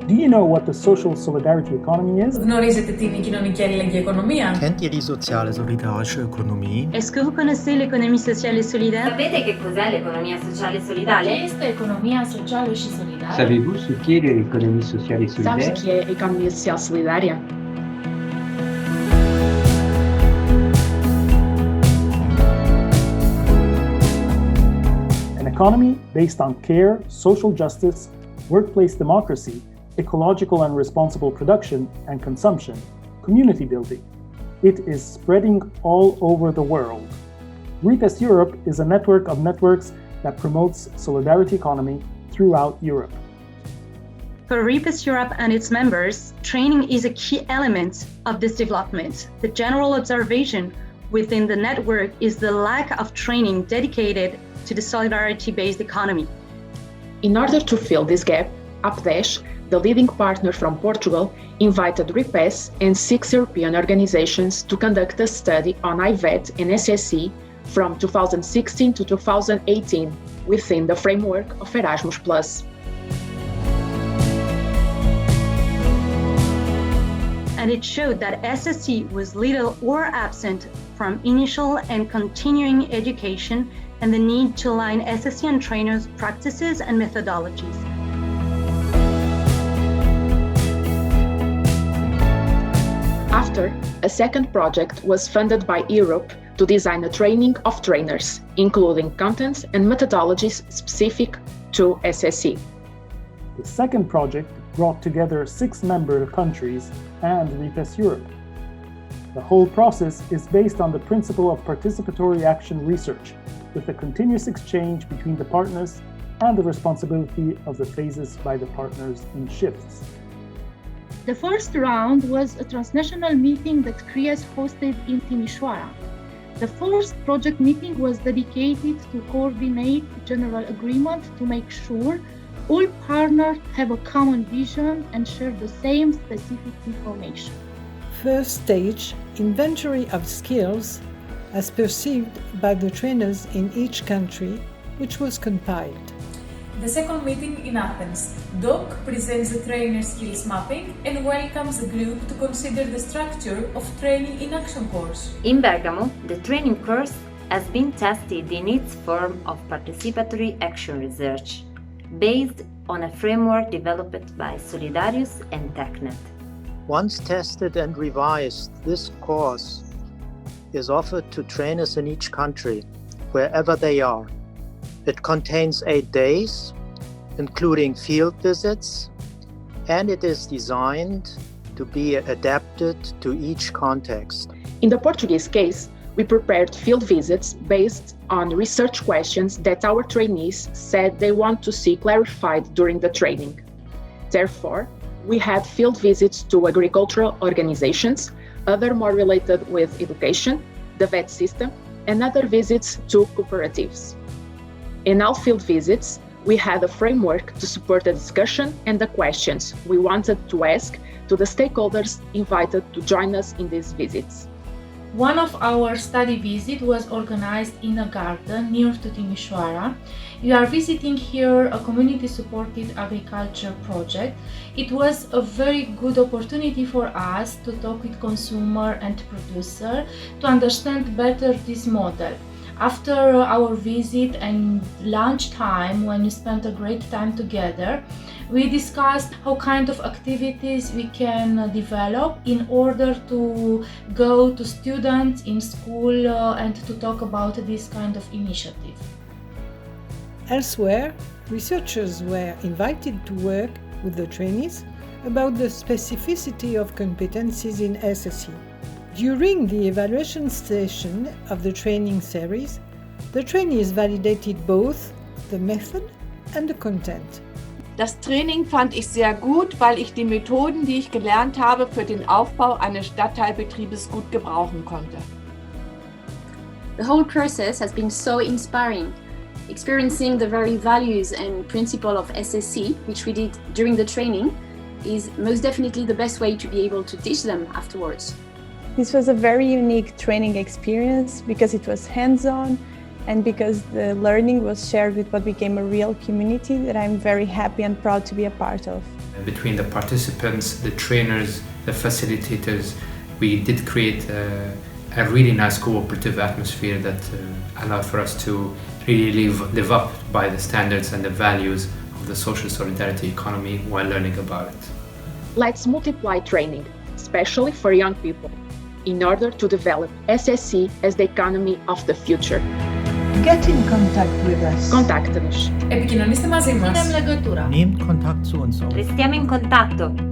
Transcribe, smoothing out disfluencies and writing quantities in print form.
Do you know what the social solidarity economy is? Γνωρίζετε τι είναι η κοινωνική αλληλεγγύη οικονομία? Kennt ihr die soziale solidarische Ökonomie? Est-ce que vous connaissez l'économie sociale et solidaire? Sapete che cos'è l'economia sociale e solidale? Ce este economia socială și solidară? Savez-vous ce qu'est l'économie sociale et solidaire? Sabes o que é economia social solidária? An economy based on care, social justice, workplace democracy, ecological and responsible production and consumption, community building. It is spreading all over the world. RIPESS Europe is a network of networks that promotes solidarity economy throughout Europe. For RIPESS Europe and its members, training is a key element of this development. The general observation within the network is the lack of training dedicated to the solidarity-based economy. In order to fill this gap, UPDES, the leading partner from Portugal, invited RIPESS and 6 European organizations to conduct a study on IVET and SSE from 2016 to 2018 within the framework of Erasmus+. And it showed that SSE was little or absent from initial and continuing education and the need to align SSE and trainers' practices and methodologies. After, a second project was funded by Europe to design a training of trainers, including contents and methodologies specific to SSE. The second project brought together 6 member countries and RIPESS Europe. The whole process is based on the principle of participatory action research, with a continuous exchange between the partners and the responsibility of the phases by the partners in shifts. The first round was a transnational meeting that CRIES hosted in Timișoara. The first project meeting was dedicated to coordinate general agreement to make sure all partners have a common vision and share the same specific information. First stage, inventory of skills as perceived by the trainers in each country, which was compiled. The second meeting in Athens, DOC presents the trainer skills mapping and welcomes the group to consider the structure of training in action course. In Bergamo, the training course has been tested in its form of participatory action research, based on a framework developed by Solidarius and TechNet. Once tested and revised, this course is offered to trainers in each country, wherever they are. It contains 8 days, including field visits, and it is designed to be adapted to each context. In the Portuguese case, we prepared field visits based on research questions that our trainees said they want to see clarified during the training. Therefore, we had field visits to agricultural organizations, other more related with education, the vet system, and other visits to cooperatives. In all field visits, we had a framework to support the discussion and the questions we wanted to ask to the stakeholders invited to join us in these visits. One of our study visits was organized in a garden near to Timișoara. We are visiting here a community-supported agriculture project. It was a very good opportunity for us to talk with consumer and producer to understand better this model. After our visit and lunchtime, when we spent a great time together, we discussed how kind of activities we can develop in order to go to students in school and to talk about this kind of initiative. Elsewhere, researchers were invited to work with the trainees about the specificity of competencies in SSE. During the evaluation session of the training series, the trainees validated both the method and the content. Das Training fand ich sehr gut, weil ich die Methoden, die ich gelernt habe, für den Aufbau eines Stadtteilbetriebes gut gebrauchen konnte. The whole process has been so inspiring. Experiencing the very values and principle of SSE, which we did during the training, is most definitely the best way to be able to teach them afterwards. This was a very unique training experience because it was hands-on and because the learning was shared with what became a real community that I'm very happy and proud to be a part of. Between the participants, the trainers, the facilitators, we did create a really nice cooperative atmosphere that allowed for us to really live up by the standards and the values of the social solidarity economy while learning about it. Let's multiply training, especially for young people, in order to develop SSE as the economy of the future. Get in contact with us. Contacte-nos. Επικοινωνήστε μαζί μας. Punem legătura. Nehmt Kontakt zu uns auf. Restiamo in contatto.